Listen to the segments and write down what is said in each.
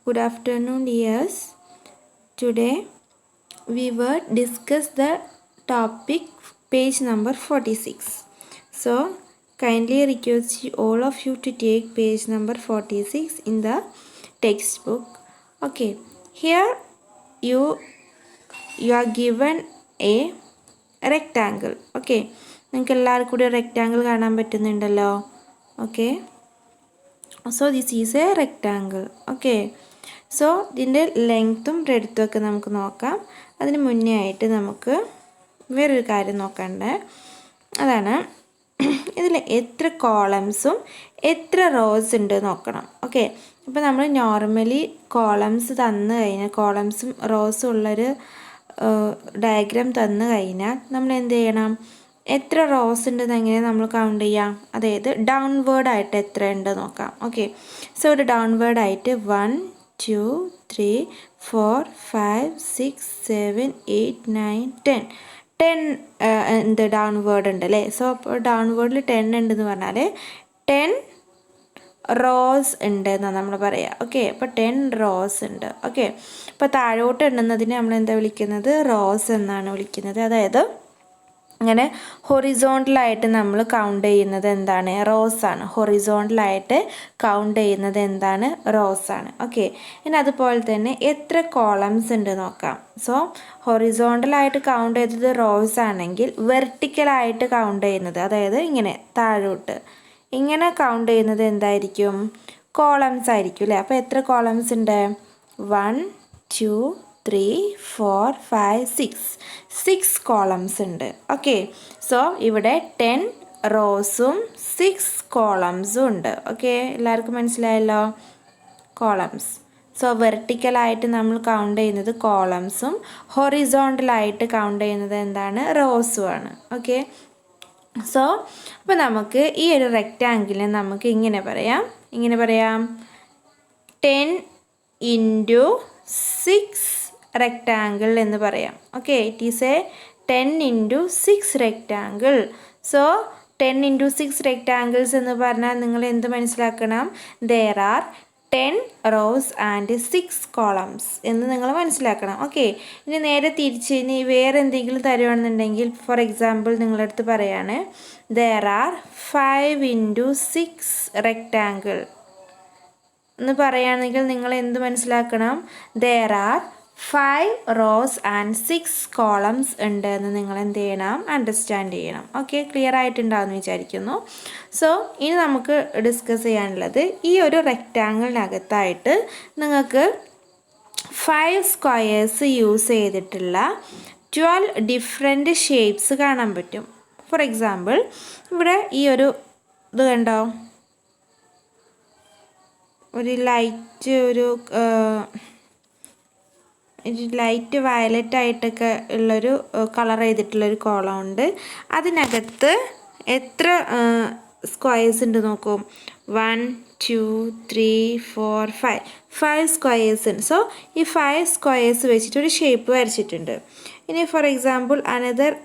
Good afternoon, dears. Today we will discuss the topic page number 46. So kindly request all of you to take page number 46 in the textbook. Okay, here you are given a rectangle. Okay, നിങ്ങൾക്ക് എല്ലാവർക്കും കൂടി rectangle കാണാൻ പറ്റുന്നുണ്ടല്ലോ. Okay, so this is a rectangle. Okay, so ഇതിൻ്റെ ലെങ്ത്തും ബ്രെഡ്ത്തും ഒക്കെ നമുക്ക് നോക്കാം. അതിന് മുന്നേ ആയിട്ട് നമുക്ക് വേറൊരു കാര്യം നോക്കണ്ടേ. അതാണ് ഇതിൽ എത്ര കോളംസും എത്ര റോസ് ഉണ്ട് നോക്കണം. ഓക്കെ, അപ്പോൾ നമ്മൾ നോർമലി കോളംസ് തന്നു കഴിഞ്ഞാൽ, കോളംസും റോസും ഉള്ളൊരു ഡയഗ്രാം തന്നു കഴിഞ്ഞാൽ നമ്മൾ എന്ത് ചെയ്യണം, എത്ര റോസ് ഉണ്ടെന്ന് എങ്ങനെ നമ്മൾ കൗണ്ട് ചെയ്യാം, അതായത് ഡൗൺവേർഡ് ആയിട്ട് എത്ര ഉണ്ട് നോക്കാം. ഓക്കെ, സോ ഒരു ഡൗൺവേർഡ് ആയിട്ട് 1 2 3 4 5 6 7 8 9 10 എന്ത് ഡൗൺവേർഡ് ഉണ്ട് അല്ലേ. സോ അപ്പോൾ ഡൗൺവേർഡിൽ 10 ഉണ്ടെന്ന് പറഞ്ഞാൽ 10 റോസ് ഉണ്ട് എന്നാണ് നമ്മൾ പറയുക. ഓക്കെ, അപ്പോൾ 10 റോസ് ഉണ്ട്. ഓക്കെ, അപ്പോൾ താഴോട്ട് എണ്ണുന്നതിന് നമ്മൾ എന്താ വിളിക്കുന്നത്, റോസ് എന്നാണ് വിളിക്കുന്നത്. അതായത് അങ്ങനെ ഹൊറിസോണ്ടലായിട്ട് നമ്മൾ കൗണ്ട് ചെയ്യുന്നത് എന്താണ്, റോസാണ്. ഹൊറിസോണ്ടലായിട്ട് കൗണ്ട് ചെയ്യുന്നത് എന്താണ്, റോസാണ്. ഓക്കെ, ഇനി അതുപോലെ തന്നെ എത്ര കോളംസ് ഉണ്ട് നോക്കാം. സോ ഹൊറിസോണ്ടലായിട്ട് കൗണ്ട് ചെയ്തത് റോസ് ആണെങ്കിൽ വെർട്ടിക്കലായിട്ട് കൗണ്ട് ചെയ്യുന്നത്, അതായത് ഇങ്ങനെ താഴോട്ട് ഇങ്ങനെ കൗണ്ട് ചെയ്യുന്നത് എന്തായിരിക്കും, കോളംസ് ആയിരിക്കും അല്ലേ. അപ്പോൾ എത്ര കോളംസ് ഉണ്ട്, 1 2 3 4 5 6 കോളംസ് ഉണ്ട്. ഓക്കെ, സോ ഇവിടെ 10 റോസും 6 കോളംസും ഉണ്ട്. ഓക്കെ, എല്ലാവർക്കും മനസ്സിലായല്ലോ, കോളംസ്. സോ വെർട്ടിക്കലായിട്ട് നമ്മൾ കൗണ്ട് ചെയ്യുന്നത് കോളംസും ഹൊറിസോണ്ടലായിട്ട് കൗണ്ട് ചെയ്യുന്നത് എന്താണ്, റോസുമാണ്. ഓക്കെ, സോ അപ്പോൾ നമുക്ക് ഈ ഒരു റെക്റ്റാങ്കിളിനെ നമുക്ക് ഇങ്ങനെ പറയാം 10 ഇൻറ്റു 6 റെക്റ്റാങ്കിൾ എന്ന് പറയാം. Okay, it is a 10 into 6 rectangle. So 10 into 6 rectangles എന്ന് പറഞ്ഞാൽ നിങ്ങൾ എന്ത് മനസ്സിലാക്കണം, there are 10 rows and 6 columns എന്ന് നിങ്ങൾ മനസ്സിലാക്കണം. ഓക്കെ, ഇനി നേരെ തിരിച്ച് ഇനി വേറെ എന്തെങ്കിലും തരുവാണെന്നുണ്ടെങ്കിൽ, ഫോർ എക്സാമ്പിൾ നിങ്ങളുടെ അടുത്ത് പറയാണ് ദെയർ ആർ 5 ഇൻറ്റു 6 റെക്റ്റാങ്കിൾ എന്ന് പറയുകയാണെങ്കിൽ നിങ്ങൾ എന്ത് മനസ്സിലാക്കണം, there are 5 rows and 6 columns ഉണ്ട് എന്ന് നിങ്ങൾ എന്ത് ചെയ്യണം, അണ്ടർസ്റ്റാൻഡ് ചെയ്യണം. ഓക്കെ, ക്ലിയർ ആയിട്ടുണ്ടാവുമെന്ന് വിചാരിക്കുന്നു. സോ ഇനി നമുക്ക് ഡിസ്കസ് ചെയ്യാനുള്ളത്, ഈ ഒരു റെക്റ്റാങ്കിളിനകത്തായിട്ട് നിങ്ങൾക്ക് 5 സ്ക്വയേഴ്സ് യൂസ് ചെയ്തിട്ടുള്ള 12 ഡിഫറെൻറ്റ് ഷേപ്സ് കാണാൻ പറ്റും. ഫോർ എക്സാമ്പിൾ ഇവിടെ ഈ ഒരു ഇത് കണ്ടോ, ഒരു ലൈറ്റ് വയലറ്റ് ആയിട്ടൊക്കെ ഉള്ളൊരു കളർ ചെയ്തിട്ടുള്ളൊരു കോളം ഉണ്ട്. അതിനകത്ത് എത്ര സ്ക്വയേഴ്സ് ഉണ്ട് നോക്കൂ, 1 2 3 4 5 സ്ക്വയേഴ്സ് ഉണ്ട്. സോ ഈ 5 സ്ക്വയേഴ്സ് വെച്ചിട്ട് ഒരു ഷേപ്പ് വരച്ചിട്ടുണ്ട്. ഇനി ഫോർ എക്സാമ്പിൾ അനദർ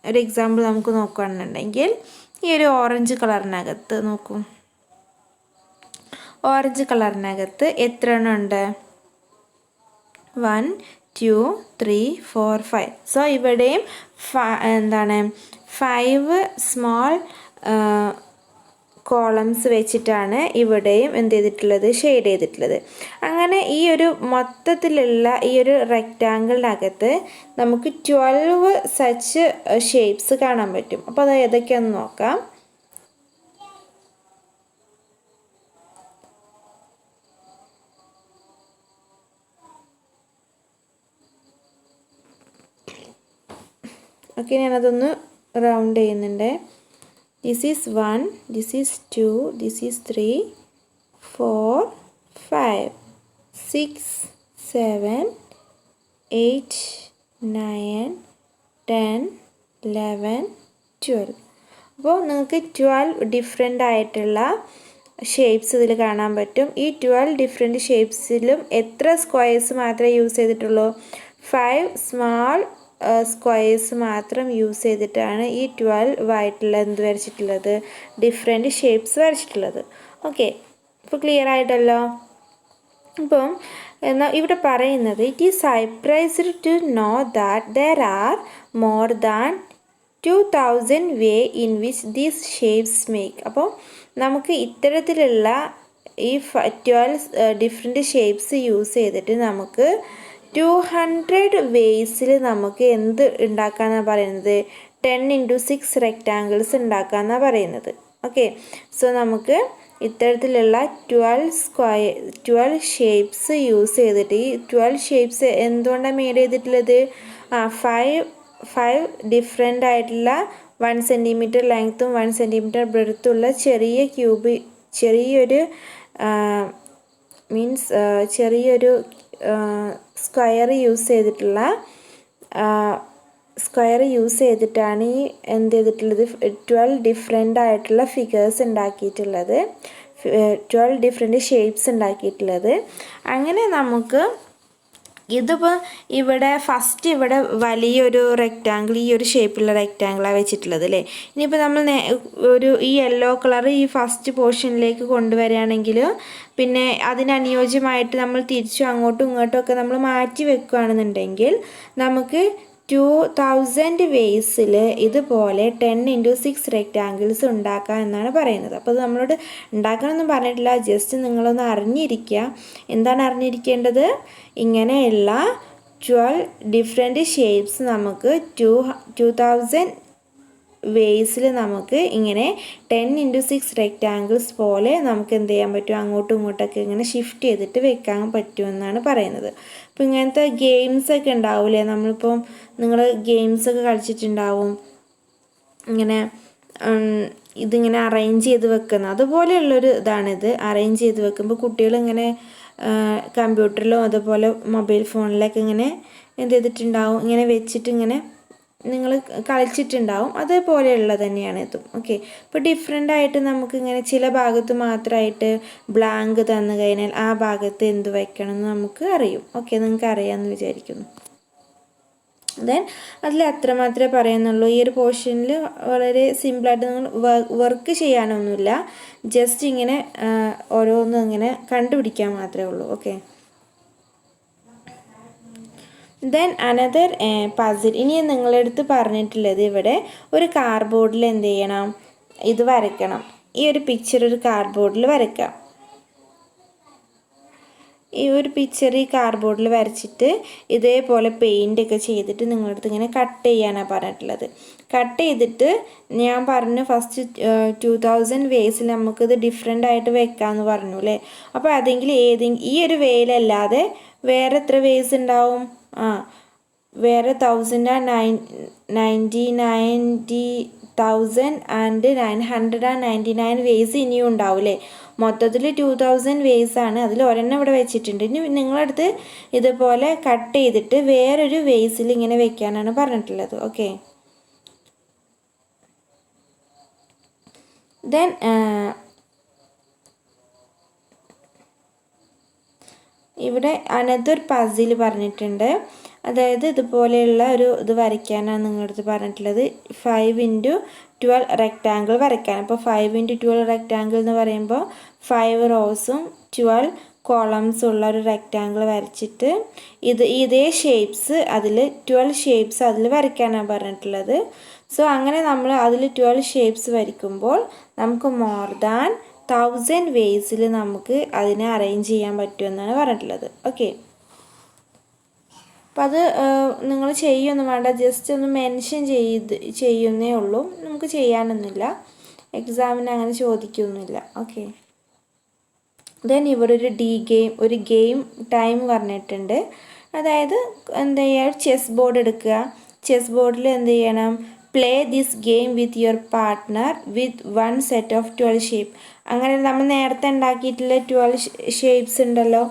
ഒരു എക്സാമ്പിൾ നമുക്ക് നോക്കുകയാണെന്നുണ്ടെങ്കിൽ, ഈ ഒരു ഓറഞ്ച് കളറിനകത്ത് നോക്കൂ, ഓറഞ്ച് കളറിനകത്ത് എത്ര എണ്ണം ഉണ്ട്, 1 2 3 4 5. സോ ഇവിടെയും എന്താണ് 5 സ്മോൾ കോളംസ് വെച്ചിട്ടാണ് ഇവിടെയും എന്ത് ചെയ്തിട്ടുള്ളത്, ഷെയ്ഡ് ചെയ്തിട്ടുള്ളത്. അങ്ങനെ ഈ ഒരു മൊത്തത്തിലുള്ള ഈ ഒരു റെക്റ്റാങ്കിളിനകത്ത് നമുക്ക് 12 സച്ച് ഷേപ്സ് കാണാൻ പറ്റും. അപ്പോൾ അത് ഏതൊക്കെയാണെന്ന് നോക്കാം. ഓക്കെ, ഞാനതൊന്ന് റൗണ്ട് ചെയ്യുന്നുണ്ട്. This is 1, this is 2, this is 3 4 5 6 7 8 9 10 11 12. അപ്പോൾ നിങ്ങൾക്ക് 12 ഡിഫറെൻ്റ് ആയിട്ടുള്ള ഷേപ്സ് ഇതിൽ കാണാൻ പറ്റും. ഈ 12 ഡിഫറെൻറ്റ് ഷേപ്സിലും എത്ര സ്ക്വയേഴ്സ് മാത്രമേ യൂസ് ചെയ്തിട്ടുള്ളൂ, 5 സ്മാൾ സ്ക്വയേഴ്സ് മാത്രം യൂസ് ചെയ്തിട്ടാണ് ഈ 12 ആയിട്ടുള്ള എന്ത് വരച്ചിട്ടുള്ളത്, ഡിഫറെൻറ്റ് ഷേപ്സ് വരച്ചിട്ടുള്ളത്. ഓക്കെ, ഇപ്പോൾ ക്ലിയർ ആയിട്ടല്ലോ. അപ്പം എന്നാൽ ഇവിടെ പറയുന്നത് it is surprised to know that there are more than 2000 way in which these shapes make. അപ്പോൾ നമുക്ക് ഇത്തരത്തിലുള്ള ഈ 12 ഡിഫറെൻറ്റ് ഷേപ്സ് യൂസ് ചെയ്തിട്ട് നമുക്ക് 200 വേസിൽ നമുക്ക് എന്ത് ഉണ്ടാക്കാമെന്നാണ് പറയുന്നത്, 10x6 റെക്റ്റാങ്കിൾസ് ഉണ്ടാക്കാമെന്നാണ് പറയുന്നത്. ഓക്കെ, സോ നമുക്ക് ഇത്തരത്തിലുള്ള 12 ഷേപ്സ് യൂസ് ചെയ്തിട്ട് ഈ 12 ഷേപ്സ് എന്തുകൊണ്ടാണ് മെയ്ഡ് ചെയ്തിട്ടുള്ളത്, 5 ഡിഫറെൻ്റ് ആയിട്ടുള്ള 1 സെൻറ്റിമീറ്റർ ലെങ്ത്തും 1 സെൻറ്റിമീറ്റർ ബ്രെഡ്ത്തുള്ള ചെറിയൊരു ചെറിയൊരു സ്ക്വയർ യൂസ് ചെയ്തിട്ടാണ് ഈ എന്ത് ചെയ്തിട്ടുള്ളത് 12 ഡിഫറെൻ്റ് ആയിട്ടുള്ള ഫിഗേഴ്സ് ഉണ്ടാക്കിയിട്ടുള്ളത്, 12 ഡിഫറെൻ്റ് ഷേപ്സ് ഉണ്ടാക്കിയിട്ടുള്ളത്. അങ്ങനെ നമുക്ക് ഇതിപ്പോൾ ഇവിടെ ഫസ്റ്റ് ഇവിടെ വലിയൊരു റെക്റ്റാങ്കിൾ, ഈ ഒരു ഷേപ്പിലുള്ള റെക്റ്റാങ്കിളാണ് വെച്ചിട്ടുള്ളത് അല്ലേ. ഇനിയിപ്പോൾ നമ്മൾ ഈ യെല്ലോ കളർ ഈ ഫസ്റ്റ് പോർഷനിലേക്ക് കൊണ്ടുവരികയാണെങ്കിൽ പിന്നെ അതിനനുയോജ്യമായിട്ട് നമ്മൾ തിരിച്ചും അങ്ങോട്ടും ഇങ്ങോട്ടും ഒക്കെ നമ്മൾ മാറ്റി വെക്കുകയാണെന്നുണ്ടെങ്കിൽ നമുക്ക് 2000 വേസിൽ ഇതുപോലെ 10x6 റെക്റ്റാങ്കിൾസ് ഉണ്ടാക്കാം എന്നാണ് പറയുന്നത്. അപ്പോൾ അത് നമ്മളോട് ഉണ്ടാക്കണമെന്നും പറഞ്ഞിട്ടില്ല, ജസ്റ്റ് നിങ്ങളൊന്ന് അറിഞ്ഞിരിക്കുക. എന്താണ് അറിഞ്ഞിരിക്കേണ്ടത്, ഇങ്ങനെയുള്ള 12 ഡിഫറെൻറ്റ് ഷേപ്സ് നമുക്ക് 2000 വേസിൽ നമുക്ക് ഇങ്ങനെ 10x6 റെക്റ്റാങ്കിൾസ് പോലെ നമുക്ക് എന്ത് ചെയ്യാൻ പറ്റും, അങ്ങോട്ടും ഇങ്ങോട്ടൊക്കെ ഇങ്ങനെ ഷിഫ്റ്റ് ചെയ്തിട്ട് വെക്കാൻ പറ്റുമെന്നാണ് പറയുന്നത്. അപ്പോൾ ഇങ്ങനത്തെ ഗെയിംസൊക്കെ ഉണ്ടാവില്ലേ, നമ്മളിപ്പം നിങ്ങൾ ഗെയിംസൊക്കെ കളിച്ചിട്ടുണ്ടാവും, ഇങ്ങനെ ഇതിങ്ങനെ അറേഞ്ച് ചെയ്ത് വെക്കുന്നത്, അതുപോലെയുള്ളൊരു ഇതാണിത്. അറേഞ്ച് ചെയ്ത് വെക്കുമ്പോൾ കുട്ടികളിങ്ങനെ കമ്പ്യൂട്ടറിലും അതുപോലെ മൊബൈൽ ഫോണിലൊക്കെ ഇങ്ങനെ എന്ത് ചെയ്തിട്ടുണ്ടാവും, ഇങ്ങനെ വെച്ചിട്ട് ഇങ്ങനെ നിങ്ങൾ കളിച്ചിട്ടുണ്ടാവും, അതേപോലെയുള്ളത് തന്നെയാണ് ഇതും. ഓക്കെ, ഇപ്പോൾ ഡിഫറെൻ്റ് ആയിട്ട് നമുക്കിങ്ങനെ ചില ഭാഗത്ത് മാത്രമായിട്ട് ബ്ലാങ്ക് തന്നു കഴിഞ്ഞാൽ ആ ഭാഗത്ത് എന്ത് വയ്ക്കണം എന്ന് നമുക്ക് അറിയും. ഓക്കെ, നിങ്ങൾക്ക് അറിയാമെന്ന് വിചാരിക്കുന്നു. ദെൻ അതിൽ അത്ര മാത്രമേ പറയുന്നുള്ളൂ. ഈ ഒരു പോർഷനിൽ വളരെ സിമ്പിളായിട്ട് നിങ്ങൾ വർക്ക് ചെയ്യാനൊന്നുമില്ല, ജസ്റ്റ് ഇങ്ങനെ ഓരോന്നും ഇങ്ങനെ കണ്ടുപിടിക്കാൻ മാത്രമേ ഉള്ളൂ. Okay, then another puzzle. ഇനി നിങ്ങളുടെ അടുത്ത് പറഞ്ഞിട്ടുള്ളത് ഇവിടെ ഒരു കാർഡ്ബോർഡിൽ എന്ത് ചെയ്യണം, ഇത് വരയ്ക്കണം. ഈ ഒരു പിക്ചർ ഒരു കാർഡ്ബോർഡിൽ വരയ്ക്കാം. ഈ ഒരു പിക്ചർ ഈ കാർഡ്ബോർഡിൽ വരച്ചിട്ട് ഇതേപോലെ പെയിൻ്റ് ഒക്കെ ചെയ്തിട്ട് നിങ്ങളുടെ അടുത്ത് ഇങ്ങനെ കട്ട് ചെയ്യാനാണ് പറഞ്ഞിട്ടുള്ളത്. കട്ട് ചെയ്തിട്ട് ഞാൻ പറഞ്ഞു ഫസ്റ്റ് 2000 വേസിൽ നമുക്കിത് ഡിഫറെൻ്റ് ആയിട്ട് വെക്കാമെന്ന് പറഞ്ഞു അല്ലേ. അപ്പോൾ അതെങ്കിൽ ഈ ഒരു വേയിലല്ലാതെ വേറെ എത്ര വേസ് ഉണ്ടാവും, വേറെ 1999 വേസ് ഇനിയും ഉണ്ടാവും അല്ലേ. മൊത്തത്തിൽ 2000 വേസാണ്, അതിൽ ഒരെണ്ണം ഇവിടെ വെച്ചിട്ടുണ്ട്. ഇനി നിങ്ങളടുത്ത് ഇതുപോലെ കട്ട് ചെയ്തിട്ട് വേറൊരു വേസിൽ ഇങ്ങനെ വെക്കാനാണ് പറഞ്ഞിട്ടുള്ളത്. ഓക്കെ, ദെൻ ഇവിടെ അനദർ പസിൽ പറഞ്ഞിട്ടുണ്ട്. അതായത് ഇതുപോലെയുള്ള ഒരു ഇത് വരയ്ക്കാനാണ് നിങ്ങളടുത്ത് പറഞ്ഞിട്ടുള്ളത്. 5x12 റെക്റ്റാങ്കിൾ വരയ്ക്കാൻ. അപ്പോൾ 5x12 റെക്റ്റാങ്കിൾ എന്ന് പറയുമ്പോൾ 5 റോസും 12 കോളംസും ഉള്ള ഒരു റെക്റ്റാങ്കിൾ വരച്ചിട്ട് ഇതേ ഷേപ്സ് അതിൽ 12 ഷേപ്സ് അതിൽ വരയ്ക്കാനാണ് പറഞ്ഞിട്ടുള്ളത്. സോ അങ്ങനെ നമ്മൾ അതിൽ 12 ഷേപ്സ് വരയ്ക്കുമ്പോൾ നമുക്ക് മോർ ദാൻ 1000 വേസിൽ നമുക്ക് അതിനെ അറേഞ്ച് ചെയ്യാൻ പറ്റുമെന്നാണ് പറഞ്ഞിട്ടുള്ളത്. ഓക്കെ, അപ്പം അത് നിങ്ങൾ ചെയ്യൊന്നും വേണ്ട, ജസ്റ്റ് ഒന്ന് മെൻഷൻ ചെയ്യുന്നേ ഉള്ളൂ, നമുക്ക് ചെയ്യാനൊന്നുമില്ല, എക്സാമിന് അങ്ങനെ ചോദിക്കൊന്നുമില്ല. ഓക്കെ, ദെൻ ഇവിടെ ഒരു ഗെയിം ടൈം പറഞ്ഞിട്ടുണ്ട്. അതായത് എന്താ ചെയ്യുക, ചെസ് ബോർഡ് എടുക്കുക. ചെസ് ബോർഡിൽ എന്ത് ചെയ്യണം, play this game with your partner with 1 set of 12 shape. അങ്ങനെ നമ്മൾ നേരത്തെ ഉണ്ടാക്കിയിട്ടുള്ള 12 ഷേപ്സ് ഉണ്ടല്ലോ,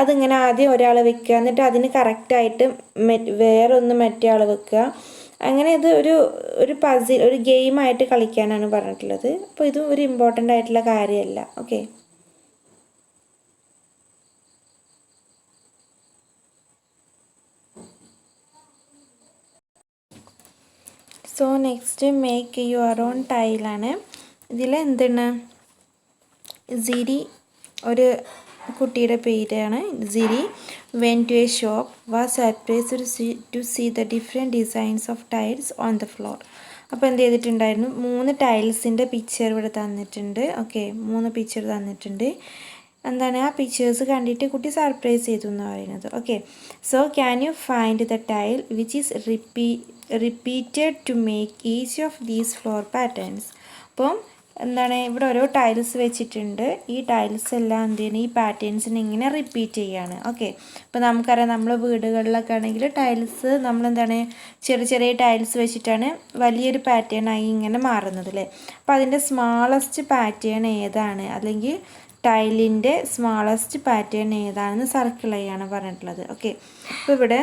അതിങ്ങനെ ആദ്യം ഒരാൾ വെക്കുക, എന്നിട്ട് അതിന് കറക്റ്റായിട്ട് വേറൊന്ന് മറ്റേ ആൾ വെക്കുക. അങ്ങനെ ഇത് ഒരു പസിൽ, ഒരു ഗെയിമായിട്ട് കളിക്കാനാണ് പറഞ്ഞിട്ടുള്ളത്. അപ്പോൾ ഇത് ഒരു ഇമ്പോർട്ടൻ്റ് ആയിട്ടുള്ള കാര്യമല്ല. Okay, so next make your own ടൈലാണ്. ഇതിൽ എന്താണ്, സിരി ഒരു കുട്ടിയുടെ പേരാണ് Siri. When to a shop, was surprised to see the different designs of tiles on the floor. അപ്പോൾ എന്ത് ചെയ്തിട്ടുണ്ടായിരുന്നു, 3 ടൈൽസിൻ്റെ പിക്ചർ ഇവിടെ തന്നിട്ടുണ്ട്. ഓക്കെ, 3 പിക്ചർ തന്നിട്ടുണ്ട്. എന്താണ് ആ പിക്ചേഴ്സ് കണ്ടിട്ട് കുട്ടി സർപ്രൈസ് ചെയ്തു എന്ന് പറയുന്നത്. Okay, so can you find the tile which is repeated to make each of these floor patterns. അപ്പം എന്താണ് ഇവിടെ ഓരോ ടൈൽസ് വെച്ചിട്ടുണ്ട്. ഈ ടൈൽസ് എല്ലാം എന്ത് ചെയ്യുന്നത്, ഈ പാറ്റേൺസിനെ ഇങ്ങനെ റിപ്പീറ്റ് ചെയ്യാണ്. ഓക്കെ, ഇപ്പോൾ നമുക്കറിയാം നമ്മൾ വീടുകളിലൊക്കെ ആണെങ്കിൽ ടൈൽസ് നമ്മളെന്താണ് ചെറിയ ചെറിയ ടൈൽസ് വെച്ചിട്ടാണ് വലിയൊരു പാറ്റേൺ ആയി ഇങ്ങനെ മാറുന്നത് അല്ലേ. അപ്പോൾ അതിൻ്റെ സ്മാളസ്റ്റ് പാറ്റേൺ ഏതാണ്, അല്ലെങ്കിൽ ടൈലിൻ്റെ സ്മാളസ്റ്റ് പാറ്റേൺ ഏതാണെന്ന് സർക്കിൾ ചെയ്യാണ് പറഞ്ഞിട്ടുള്ളത്. ഓക്കെ, അപ്പോൾ ഇവിടെ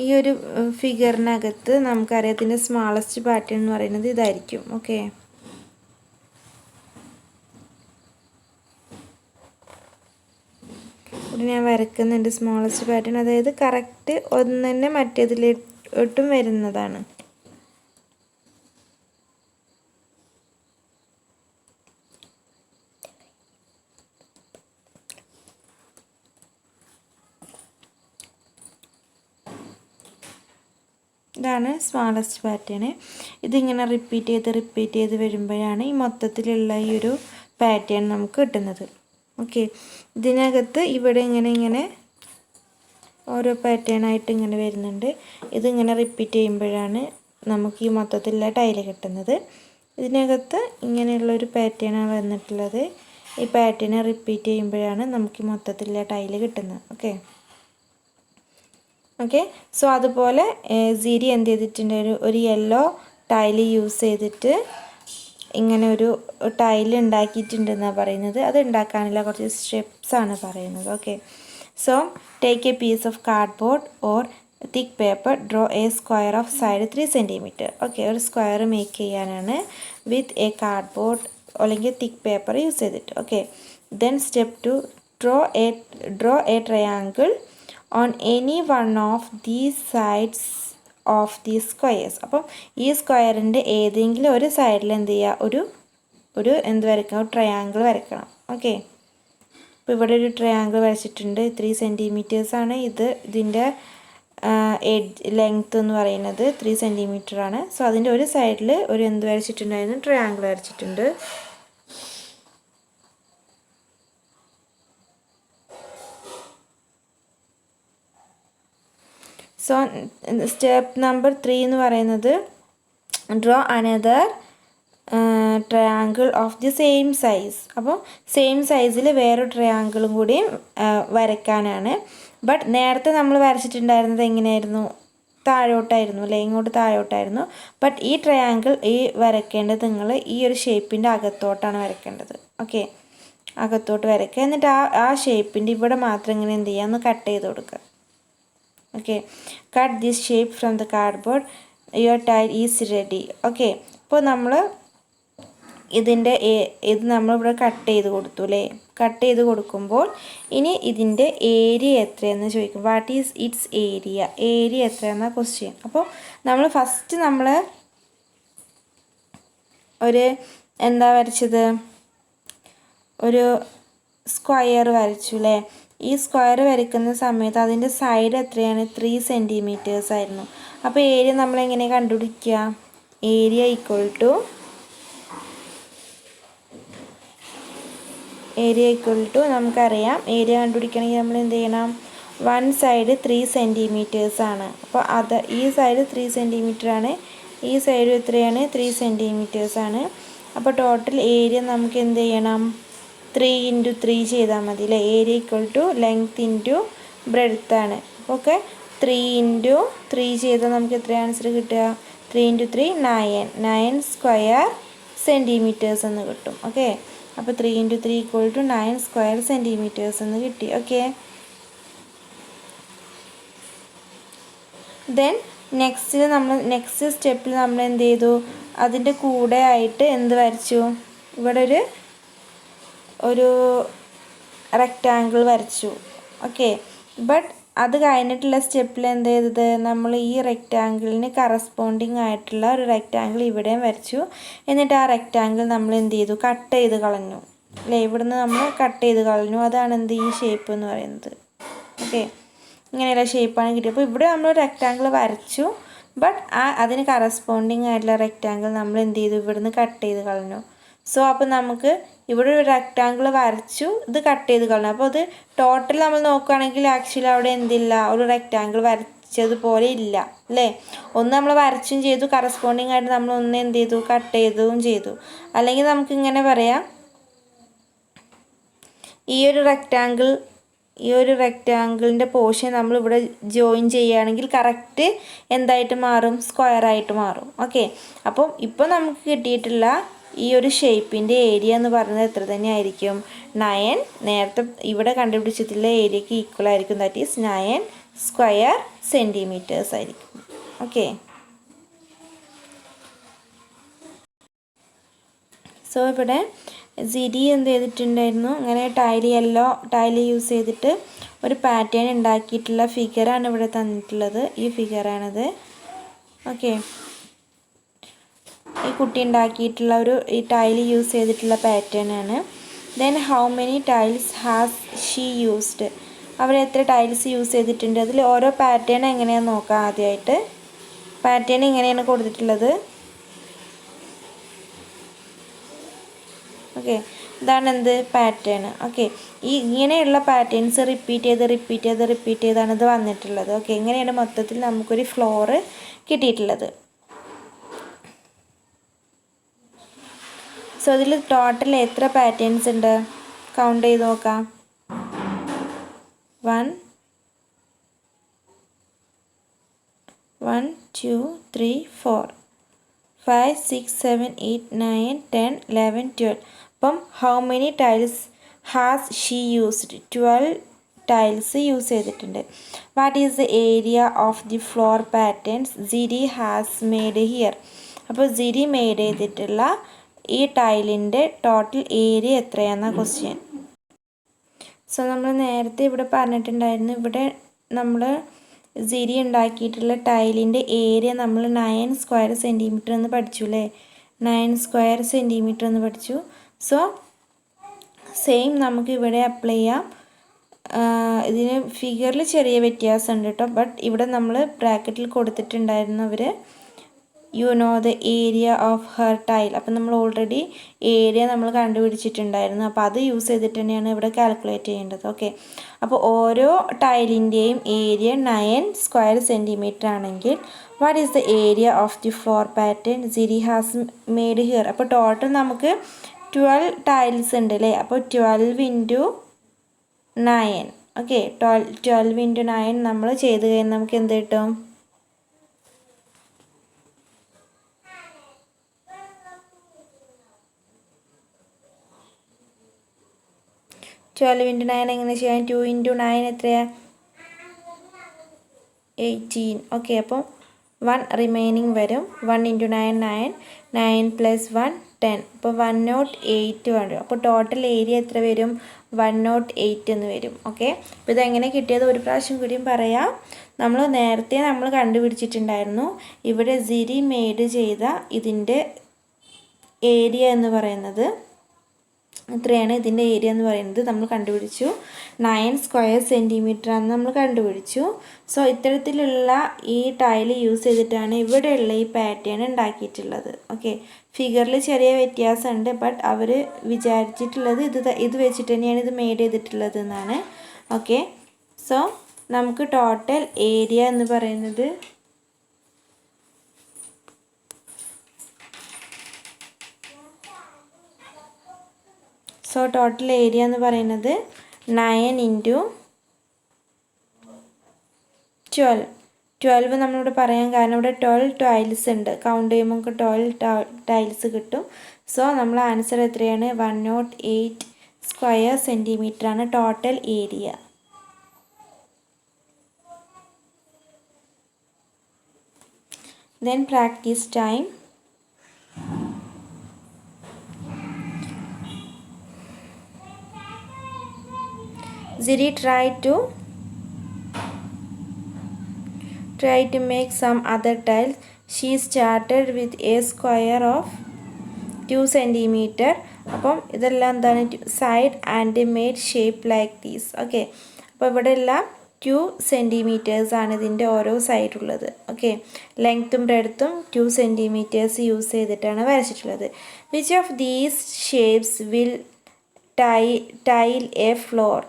ഈ ഒരു ഫിഗറിനകത്ത് നമുക്കറിയാം ഇതിൻ്റെ സ്മാളസ്റ്റ് പാറ്റേൺ എന്ന് പറയുന്നത് ഇതായിരിക്കും. ഓക്കെ, ഇവിടെ ഞാൻ വരക്കുന്നുണ്ട് സ്മാളസ്റ്റ് പാറ്റേൺ, അതായത് കറക്റ്റ് ഒന്ന് തന്നെ മറ്റേതിലോട്ടും വരുന്നതാണ്. ഇതാണ് സ്മാളസ്റ്റ് പാറ്റേൺ. ഇതിങ്ങനെ റിപ്പീറ്റ് ചെയ്ത് വരുമ്പോഴാണ് ഈ മൊത്തത്തിലുള്ള ഈ ഒരു പാറ്റേൺ നമുക്ക് കിട്ടുന്നത്. ഓക്കെ, ഇതിനകത്ത് ഇവിടെ ഇങ്ങനെ ഓരോ പാറ്റേൺ ആയിട്ട് ഇങ്ങനെ വരുന്നുണ്ട്. ഇതിങ്ങനെ റിപ്പീറ്റ് ചെയ്യുമ്പോഴാണ് നമുക്ക് ഈ മൊത്തത്തിലുള്ള ടൈല് കിട്ടുന്നത്. ഇതിനകത്ത് ഇങ്ങനെയുള്ളൊരു പാറ്റേണാണ് വന്നിട്ടുള്ളത്. ഈ പാറ്റേൺ റിപ്പീറ്റ് ചെയ്യുമ്പോഴാണ് നമുക്ക് ഈ മൊത്തത്തിലുള്ള ടൈല് കിട്ടുന്നത്. ഓക്കെ ഓക്കെ സോ അതുപോലെ സിരി എന്ത് ചെയ്തിട്ടുണ്ട്, ഒരു യെല്ലോ ടൈല് യൂസ് ചെയ്തിട്ട് ഇങ്ങനെ ഒരു ടൈല് ഉണ്ടാക്കിയിട്ടുണ്ടെന്നാണ് പറയുന്നത്. അത് ഉണ്ടാക്കാനുള്ള കുറച്ച് സ്റ്റെപ്സാണ് പറയുന്നത്. Okay, so take a piece of cardboard or thick paper, draw a square of side 3 centimetre. Okay, ഒരു സ്ക്വയർ മേക്ക് ചെയ്യാനാണ് വിത്ത് എ കാർഡ്ബോർഡ് അല്ലെങ്കിൽ തിക്ക് പേപ്പർ യൂസ് ചെയ്തിട്ട്. Okay, then step 2, draw a triangle on any one of these sides of these squares. അപ്പം ഈ സ്ക്വയറിൻ്റെ ഏതെങ്കിലും ഒരു സൈഡിൽ എന്ത് ചെയ്യുക, ഒരു എന്ത് വരയ്ക്കണം, ഒരു ട്രയാങ്കിൾ വരയ്ക്കണം. ഓക്കെ, അപ്പോൾ ഇവിടെ ഒരു ട്രയാങ്കിൾ വരച്ചിട്ടുണ്ട്. 3 സെൻറ്റിമീറ്റേഴ്സാണ് ഇതിൻ്റെ ലെങ്ത്ത് എന്ന് പറയുന്നത് 3 സെൻറ്റിമീറ്റർ ആണ്. സോ അതിൻ്റെ ഒരു സൈഡിൽ ഒരു എന്ത് വരച്ചിട്ടുണ്ടായിരുന്നു, ട്രയാങ്കിൾ വരച്ചിട്ടുണ്ട്. സോ സ്റ്റെപ്പ് നമ്പർ 3 എന്ന് പറയുന്നത് draw another triangle of the same size. അപ്പോൾ സെയിം സൈസിൽ വേറൊരു ട്രയാങ്കിളും കൂടി വരയ്ക്കാനാണ്. ബട്ട് നേരത്തെ നമ്മൾ വരച്ചിട്ടുണ്ടായിരുന്നത് എങ്ങനെയായിരുന്നു, താഴോട്ടായിരുന്നു അല്ലേ, ഇങ്ങോട്ട് താഴോട്ടായിരുന്നു. ബട്ട് ഈ ട്രയാങ്കിൾ വരയ്ക്കേണ്ടത് നിങ്ങൾ ഈ ഒരു ഷേപ്പിൻ്റെ അകത്തോട്ടാണ് വരയ്ക്കേണ്ടത്. ഓക്കെ, അകത്തോട്ട് വരയ്ക്കുക. എന്നിട്ട് ആ ഷേപ്പിൻ്റെ ഇവിടെ മാത്രം ഇങ്ങനെ എന്ത് ചെയ്യുക, ഒന്ന് കട്ട് ചെയ്ത് കൊടുക്കുക. Okay, cut this shape from the cardboard, your tile is ready. Okay, ഇപ്പോൾ നമ്മൾ ഇത് നമ്മളിവിടെ കട്ട് ചെയ്ത് കൊടുത്തു അല്ലേ. കട്ട് ചെയ്ത് കൊടുക്കുമ്പോൾ ഇനി ഇതിൻ്റെ ഏരിയ എത്രയെന്ന് ചോദിക്കും. വാട്ട് ഈസ് ഇറ്റ്സ് ഏരിയ എത്രയെന്നാണ് ക്വസ്റ്റ്യൻ. അപ്പോൾ നമ്മൾ ഫസ്റ്റ് ഒരു എന്താ വരച്ചത്, ഒരു സ്ക്വയർ വരച്ചു അല്ലേ. ഈ സ്ക്വയർ വരയ്ക്കുന്ന സമയത്ത് അതിൻ്റെ സൈഡ് എത്രയാണ്, 3 സെൻറ്റിമീറ്റേഴ്സ് ആയിരുന്നു. അപ്പോൾ ഏരിയ നമ്മളെങ്ങനെ കണ്ടുപിടിക്കുക, ഏരിയ ഈക്വൽ ടു നമുക്കറിയാം. ഏരിയ കണ്ടുപിടിക്കണമെങ്കിൽ നമ്മൾ എന്ത് ചെയ്യണം, 1 സൈഡ് 3 സെൻറ്റിമീറ്റേഴ്സ് ആണ്. അപ്പോൾ ഈ സൈഡ് 3 സെൻറ്റിമീറ്റർ ആണ്, ഈ സൈഡ് എത്രയാണ്, 3 സെൻറ്റിമീറ്റേഴ്സ് ആണ്. അപ്പോൾ ടോട്ടൽ ഏരിയ നമുക്ക് എന്ത് ചെയ്യണം, 3 × 3 ചെയ്താൽ മതി അല്ലേ. Area equal to length into breadth ആണ്. ഓക്കെ, 3 × 3 ചെയ്താൽ നമുക്ക് എത്ര ആൻസർ കിട്ടുക, 3 × 3 9 സ്ക്വയർ സെൻറ്റിമീറ്റേഴ്സ് എന്ന് കിട്ടും. ഓക്കെ, അപ്പോൾ 3 × 3 ഈക്വൽ ടു 9 സ്ക്വയർ സെൻറ്റിമീറ്റേഴ്സ് എന്ന് കിട്ടി. ഓക്കെ, ദെൻ നെക്സ്റ്റ് സ്റ്റെപ്പിൽ നമ്മൾ എന്ത് ചെയ്തു, അതിൻ്റെ കൂടെ ആയിട്ട് എന്ത് വരച്ചു, ഇവിടെ ഒരു റെക്റ്റാങ്കിൾ വരച്ചു. ഓക്കെ, ബട്ട് അത് കഴിഞ്ഞിട്ടുള്ള സ്റ്റെപ്പിൽ എന്ത് ചെയ്തത്, നമ്മൾ ഈ റെക്റ്റാങ്കിളിന് കറസ്പോണ്ടിങ് ആയിട്ടുള്ള ഒരു റെക്റ്റാങ്കിൾ ഇവിടെയും വരച്ചു. എന്നിട്ട് ആ റെക്റ്റാങ്കിൾ നമ്മൾ എന്ത് ചെയ്തു, കട്ട് ചെയ്ത് കളഞ്ഞു അല്ലേ. ഇവിടുന്ന് നമ്മൾ കട്ട് ചെയ്ത് കളഞ്ഞു. അതാണ് എന്ത് ഈ ഷേപ്പ് എന്ന് പറയുന്നത്. ഓക്കെ, ഇങ്ങനെയുള്ള ഷേപ്പാണ് കിട്ടിയത്. അപ്പോൾ ഇവിടെ നമ്മൾ റെക്റ്റാങ്കിൾ വരച്ചു, ബട്ട് അതിന് കറസ്പോണ്ടിങ് ആയിട്ടുള്ള റെക്റ്റാങ്കിൾ നമ്മൾ എന്ത് ചെയ്തു, ഇവിടുന്ന് കട്ട് ചെയ്ത് കളഞ്ഞു. സോ അപ്പോൾ നമുക്ക് ഇവിടെ ഒരു റെക്റ്റാങ്കിൾ വരച്ചു, ഇത് കട്ട് ചെയ്ത് കളഞ്ഞു. അപ്പോൾ അത് ടോട്ടൽ നമ്മൾ നോക്കുകയാണെങ്കിൽ ആക്ച്വലി അവിടെ എന്തില്ല, ഒരു റെക്റ്റാങ്കിൾ വരച്ചതുപോലെ ഇല്ല അല്ലേ. ഒന്ന് നമ്മൾ വരച്ചും ചെയ്തു, കറസ്പോണ്ടിങ് ആയിട്ട് നമ്മൾ ഒന്ന് എന്ത് ചെയ്തു, കട്ട് ചെയ്തതും ചെയ്തു. അല്ലെങ്കിൽ നമുക്ക് ഇങ്ങനെ പറയാം, ഈ ഒരു റെക്റ്റാങ്കിളിൻ്റെ പോർഷൻ നമ്മൾ ഇവിടെ ജോയിൻ ചെയ്യുകയാണെങ്കിൽ കറക്റ്റ് എന്തായിട്ട് മാറും, സ്ക്വയറായിട്ട് മാറും. ഓക്കെ, അപ്പം ഇപ്പോൾ നമുക്ക് കിട്ടിയിട്ടുള്ള ഈ ഒരു ഷേപ്പിൻ്റെ ഏരിയ എന്ന് പറയുന്നത് എത്ര തന്നെ ആയിരിക്കും, 9 നേരത്തെ ഇവിടെ കണ്ടുപിടിച്ചിട്ടുള്ള ഏരിയക്ക് ഈക്വൽ ആയിരിക്കും. ദാറ്റ് ഈസ് 9 സ്ക്വയർ സെൻറ്റിമീറ്റേഴ്സ് ആയിരിക്കും. ഓക്കെ, സോ ഇവിടെ സിരി എന്ത് ചെയ്തിട്ടുണ്ടായിരുന്നു, അങ്ങനെ ടൈല് യൂസ് ചെയ്തിട്ട് ഒരു പാറ്റേൺ ഉണ്ടാക്കിയിട്ടുള്ള ഫിഗറാണ് ഇവിടെ തന്നിട്ടുള്ളത്. ഈ ഫിഗറാണത്. ഓക്കെ, ഈ കുട്ടി ഉണ്ടാക്കിയിട്ടുള്ള ഈ ടൈല് യൂസ് ചെയ്തിട്ടുള്ള പാറ്റേൺ ആണ്. Then how many tiles has she used, അവർ എത്ര ടൈൽസ് യൂസ് ചെയ്തിട്ടുണ്ട്. അതിൽ ഓരോ പാറ്റേൺ എങ്ങനെയാണെന്ന് നോക്കാം. ആദ്യമായിട്ട് പാറ്റേൺ ഇങ്ങനെയാണ് കൊടുത്തിട്ടുള്ളത്. ഓക്കെ, ഇതാണ് എന്ത് പാറ്റേൺ. ഓക്കെ, ഈ ഇങ്ങനെയുള്ള പാറ്റേൺസ് റിപ്പീറ്റ് ചെയ്താണ് ഇത് വന്നിട്ടുള്ളത്. ഓക്കെ, ഇങ്ങനെയാണ് മൊത്തത്തിൽ നമുക്കൊരു ഫ്ലോർ കിട്ടിയിട്ടുള്ളത്. സോ ഇതിൽ ടോട്ടൽ എത്ര പാറ്റേൺസ് ഉണ്ട്, കൗണ്ട് ചെയ്ത് നോക്കാം. 1 2 3 4 5 6 7 8 9 10 11 12. അപ്പം how many tiles has she used, 12 tiles use ചെയ്തിട്ടുണ്ട്. What is the area of the floor patterns Siri has made here. അപ്പോൾ സിരി മെയ്ഡ് ചെയ്തിട്ടുള്ള ഈ ടൈലിൻ്റെ ടോട്ടൽ ഏരിയ എത്രയാണെന്ന ക്വസ്റ്റ്യൻ. സോ നമ്മൾ നേരത്തെ ഇവിടെ പറഞ്ഞിട്ടുണ്ടായിരുന്നു, ഇവിടെ നമ്മൾ സിരി ഉണ്ടാക്കിയിട്ടുള്ള ടൈലിൻ്റെ ഏരിയ നമ്മൾ 9 സ്ക്വയർ സെൻറ്റിമീറ്റർ എന്ന് പഠിച്ചു അല്ലേ. 9 സ്ക്വയർ സെൻറ്റിമീറ്റർ എന്ന് പഠിച്ചു. സോ സെയിം നമുക്ക് ഇവിടെ അപ്ലൈ ചെയ്യാം. ഇതിന് ഫിഗറിൽ ചെറിയ വ്യത്യാസമുണ്ട് കേട്ടോ, ബട്ട് ഇവിടെ നമ്മൾ ബ്രാക്കറ്റിൽ കൊടുത്തിട്ടുണ്ടായിരുന്നു അവർ you know the area of her tile. അപ്പം നമ്മൾ ഓൾറെഡി ഏരിയ നമ്മൾ കണ്ടുപിടിച്ചിട്ടുണ്ടായിരുന്നു. അപ്പോൾ അത് യൂസ് ചെയ്തിട്ട് തന്നെയാണ് ഇവിടെ കാൽക്കുലേറ്റ് ചെയ്യേണ്ടത്. ഓക്കെ, അപ്പോൾ ഓരോ ടൈലിൻ്റെയും ഏരിയ 9 സ്ക്വയർ സെൻറ്റിമീറ്റർ ആണെങ്കിൽ what is the area of the floor pattern Siri has made here. അപ്പോൾ ടോട്ടൽ നമുക്ക് 12 ടൈൽസ് ഉണ്ട് അല്ലേ. അപ്പോൾ 12 ഇൻറ്റു 9. ഓക്കെ, 12 ഇൻറ്റു 9 നമ്മൾ ചെയ്ത് കഴിഞ്ഞാൽ നമുക്ക് എന്ത് കിട്ടും, 12 ഇൻറ്റു 9 എങ്ങനെ ചെയ്യാം, 2 ഇൻറ്റു 9 എത്രയാണ്, 18. ഓക്കെ, അപ്പം 1 റിമൈനിങ് വരും. 1 ഇൻറ്റു 9 9, 9 + 1 10. അപ്പോൾ 108 വരും. അപ്പോൾ ടോട്ടൽ ഏരിയ എത്ര വരും, 108 എന്ന് വരും. ഓക്കെ, അപ്പോൾ ഇതെങ്ങനെ കിട്ടിയത് ഒരു പ്രാവശ്യം കൂടിയും പറയാം. നമ്മൾ നേരത്തെ കണ്ടുപിടിച്ചിട്ടുണ്ടായിരുന്നു, ഇവിടെ സിരി മെയ്ഡ് ചെയ്ത ഇതിൻ്റെ ഏരിയ എന്ന് പറയുന്നത് എത്രയാണ്, ഇതിൻ്റെ ഏരിയ എന്ന് പറയുന്നത് നമ്മൾ കണ്ടുപിടിച്ചു 9 സ്ക്വയർ സെൻറ്റിമീറ്റർ ആണെന്ന് നമ്മൾ കണ്ടുപിടിച്ചു. സോ ഇത്തരത്തിലുള്ള ഈ ടൈല് യൂസ് ചെയ്തിട്ടാണ് ഇവിടെയുള്ള ഈ പാറ്റേൺ ഉണ്ടാക്കിയിട്ടുള്ളത്. ഓക്കെ, ഫിഗറിൽ ചെറിയ വ്യത്യാസമുണ്ട്, ബട്ട് അവർ വിചാരിച്ചിട്ടുള്ളത് ഇത് വെച്ചിട്ട് തന്നെയാണ് ഇത് മെയ്ഡ് ചെയ്തിട്ടുള്ളത് എന്നാണ്. ഓക്കെ, സോ നമുക്ക് ടോട്ടൽ ഏരിയ എന്ന് പറയുന്നത് ടോട്ടൽ ഏരിയ എന്ന് പറയുന്നത് 9 ഇൻറ്റു 12 നമ്മളിവിടെ പറയാൻ കാരണം ഇവിടെ 12 ടൈൽസ് ഉണ്ട്. കൗണ്ട് ചെയ്യുമ്പോൾ നമുക്ക് 12 ടൈൽസ് കിട്ടും. സോ നമ്മൾ ആൻസർ എത്രയാണ്, 108 സ്ക്വയർ സെൻറ്റിമീറ്റർ ആണ് total area. Then practice time. Ziri tried to try to make some other tiles. She started with a square of 2 centimeter. അപ്പം ഇതെല്ലാം എന്താണ് side and made shape like these. Okay, അപ്പോൾ ഇവിടെ എല്ലാം 2 centimetres ആണ് ഇതിൻ്റെ ഓരോ സൈഡുള്ളത്. ഓക്കെ, ലെങ്ത്തും ബ്രെഡ്ത്തും 2 സെൻറ്റിമീറ്റേഴ്സ് യൂസ് ചെയ്തിട്ടാണ് വരച്ചിട്ടുള്ളത്. Which of these shapes will tile a floor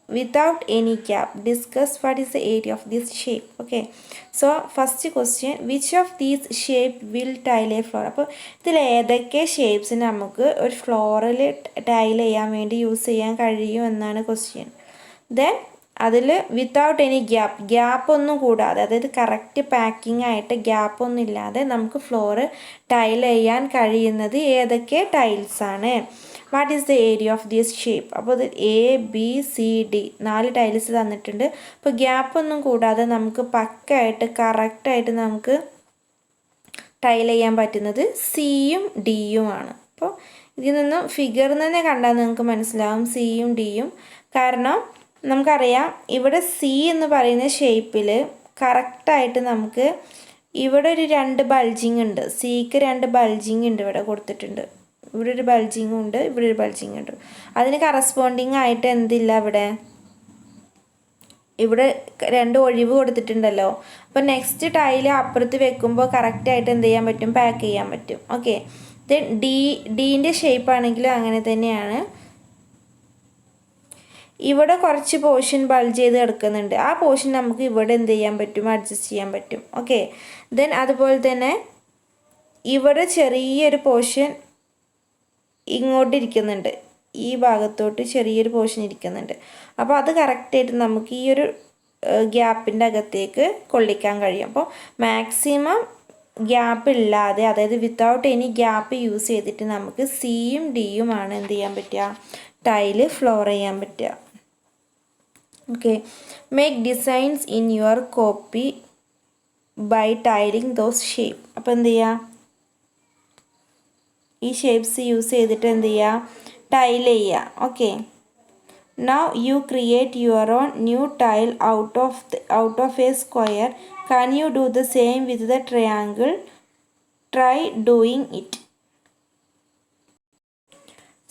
without any gap? Discuss what is the area of this shape. Okay, so first question, which of these shape will tile a floor? അപ്പോൾ ഇതിൽ ഏതൊക്കെ shapes നമുക്ക് ഒരു ഫ്ലോറിൽ tile ചെയ്യാൻ വേണ്ടി use ചെയ്യാൻ കഴിയും എന്നാണ് ക്വസ്റ്റ്യൻ. ദെൻ അതിൽ വിത്തൗട്ട് എനി ഗ്യാപ്പ് ഒന്നും കൂടാതെ, അതായത് കറക്റ്റ് പാക്കിംഗ് ആയിട്ട് ഗ്യാപ്പ് ഒന്നും ഇല്ലാതെ നമുക്ക് ഫ്ലോറ് ടൈൽ ചെയ്യാൻ കഴിയുന്നത് ഏതൊക്കെ ടൈൽസാണ്? What is the area of this shape? അപ്പോൾ ഇത് ABCD 4 ടൈൽസ് തന്നിട്ടുണ്ട്. അപ്പോൾ ഗ്യാപ്പൊന്നും കൂടാതെ നമുക്ക് പക്കായിട്ട് കറക്റ്റായിട്ട് നമുക്ക് ടൈൽ ചെയ്യാൻ പറ്റുന്നത് സിയും ഡിയും ആണ്. അപ്പോൾ ഇതിൽ നിന്നും ഫിഗറിൽ തന്നെ കണ്ടാൽ നിങ്ങൾക്ക് മനസ്സിലാവും സിയും ഡിയും. കാരണം നമുക്കറിയാം ഇവിടെ സി എന്ന് പറയുന്ന ഷേപ്പിൽ കറക്റ്റായിട്ട് നമുക്ക് ഇവിടെ ഒരു 2 ബൾജിങ് ഉണ്ട്. സിക്ക് 2 ബൾജിങ് ഉണ്ട്, ഇവിടെ കൊടുത്തിട്ടുണ്ട്. ഇവിടെ ഒരു ബൾജിങ്ങും ഉണ്ട്, ഇവിടെ ഒരു ബൾജിങ് ഉണ്ട്. അതിന് കറസ്പോണ്ടിങ് ആയിട്ട് എന്തില്ല, ഇവിടെ 2 ഒഴിവ് കൊടുത്തിട്ടുണ്ടല്ലോ. അപ്പോൾ നെക്സ്റ്റ് ടൈല് അപ്പുറത്ത് വെക്കുമ്പോൾ കറക്റ്റായിട്ട് എന്ത് ചെയ്യാൻ പറ്റും, പാക്ക് ചെയ്യാൻ പറ്റും. ഓക്കെ, ദെൻ ഡീൻ്റെ ഷേപ്പ് ആണെങ്കിലും അങ്ങനെ തന്നെയാണ്. ഇവിടെ കുറച്ച് പോർഷൻ ബൾജ് ചെയ്ത് കിടക്കുന്നുണ്ട്. ആ പോർഷൻ നമുക്ക് ഇവിടെ എന്ത് ചെയ്യാൻ പറ്റും, അഡ്ജസ്റ്റ് ചെയ്യാൻ പറ്റും. ഓക്കെ, ദെൻ അതുപോലെ തന്നെ ഇവിടെ ചെറിയൊരു പോർഷൻ ഇങ്ങോട്ട് ഇരിക്കുന്നുണ്ട്, ഈ ഭാഗത്തോട്ട് ചെറിയൊരു പോർഷൻ ഇരിക്കുന്നുണ്ട്. അപ്പോൾ അത് കറക്റ്റായിട്ട് നമുക്ക് ഈ ഒരു ഗ്യാപ്പിൻ്റെ അകത്തേക്ക് കൊള്ളിക്കാൻ കഴിയും. അപ്പോൾ മാക്സിമം ഗ്യാപ്പ് ഇല്ലാതെ, അതായത് വിത്തൗട്ട് എനി ഗ്യാപ്പ് യൂസ് ചെയ്തിട്ട് നമുക്ക് സിയും ഡിയും ആണ് എന്ത് ചെയ്യാൻ പറ്റുക, ടൈല് ഫ്ലോർ ചെയ്യാൻ പറ്റുക. Okay, make designs in your copy by tiling those shape. അപ്പോൾ എന്ത് ചെയ്യുക, ഈ ഷേപ്സ് യൂസ് ചെയ്തിട്ട് എന്ത് ചെയ്യുക, ടൈൽ ചെയ്യുക. Okay, now you create your own new tile out of a square. Can you do the same with the triangle? Try doing it.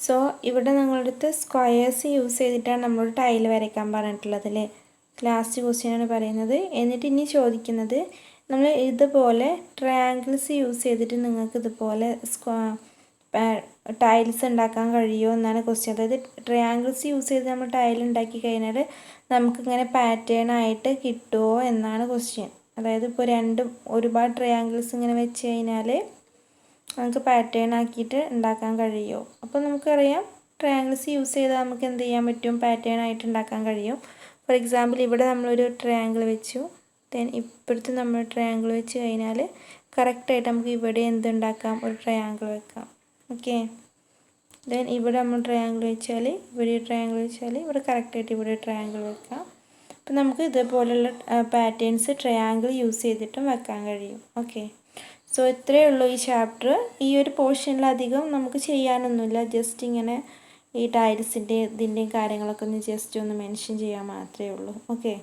So ഇവിടെ നിങ്ങളടുത്ത് സ്ക്വയേഴ്സ് യൂസ് ചെയ്തിട്ടാണ് നമ്മളോട് ടൈൽ വരയ്ക്കാൻ പറഞ്ഞിട്ടുള്ളത് അല്ലേ. ലാസ്റ്റ് ക്വസ്റ്റ്യനാണ് പറയുന്നത്. എന്നിട്ട് ഇനി ചോദിക്കുന്നത്, നമ്മൾ ഇതുപോലെ ട്രയാങ്കിൾസ് യൂസ് ചെയ്തിട്ട് നിങ്ങൾക്ക് ഇതുപോലെ ടൈൽസ് ഉണ്ടാക്കാൻ കഴിയുമോ എന്നാണ് ക്വസ്റ്റ്യൻ. അതായത് ട്രയാങ്കിൾസ് യൂസ് ചെയ്ത് നമ്മൾ ടൈൽ ഉണ്ടാക്കി കഴിഞ്ഞാൽ നമുക്കിങ്ങനെ പാറ്റേൺ ആയിട്ട് കിട്ടുമോ എന്നാണ് ക്വസ്റ്റ്യൻ. അതായത് ഇപ്പോൾ ഒരുപാട് ട്രയാങ്കിൾസ് ഇങ്ങനെ വെച്ച് കഴിഞ്ഞാൽ നമുക്ക് പാറ്റേൺ ആക്കിയിട്ട് ഉണ്ടാക്കാൻ കഴിയുമോ? അപ്പോൾ നമുക്കറിയാം ട്രയാങ്കിൾസ് യൂസ് ചെയ്താൽ നമുക്ക് എന്ത് ചെയ്യാൻ പറ്റും, പാറ്റേൺ ആയിട്ട് ഉണ്ടാക്കാൻ കഴിയും. ഫോർ എക്സാമ്പിൾ ഇവിടെ നമ്മളൊരു ട്രയാങ്കിൾ വെച്ചു, ദെൻ ഇപ്പോഴത്തെ നമ്മൾ ട്രയാങ്കിൾ വെച്ച് കഴിഞ്ഞാൽ കറക്റ്റായിട്ട് നമുക്ക് ഇവിടെ എന്തുണ്ടാക്കാം, ഒരു ട്രയാങ്കിൾ വെക്കാം. ഓക്കെ, ദെൻ ഇവിടെ നമ്മൾ ട്രയാങ്കിൾ വെച്ചാൽ ഇവിടെ ട്രയാങ്കിൾ വെച്ചാൽ ഇവിടെ കറക്റ്റായിട്ട് ഇവിടെ ട്രയാങ്കിൾ വെക്കാം. അപ്പോൾ നമുക്ക് ഇതേപോലെയുള്ള പാറ്റേൺസ് ട്രയാങ്കിൾ യൂസ് ചെയ്തിട്ടും വെക്കാൻ കഴിയും. ഓക്കെ, സോ ഇത്രയേ ഉള്ളൂ ഈ ചാപ്റ്റർ. ഈ ഒരു പോർഷനിലധികം നമുക്ക് ചെയ്യാനൊന്നുമില്ല, ജസ്റ്റ് ഇങ്ങനെ ഈ ടൈൽസിൻ്റെ ഇതിൻ്റെയും കാര്യങ്ങളൊക്കെ ഒന്ന് ജസ്റ്റ് ഒന്ന് മെൻഷൻ ചെയ്യാൻ മാത്രമേ ഉള്ളൂ. ഓക്കെ.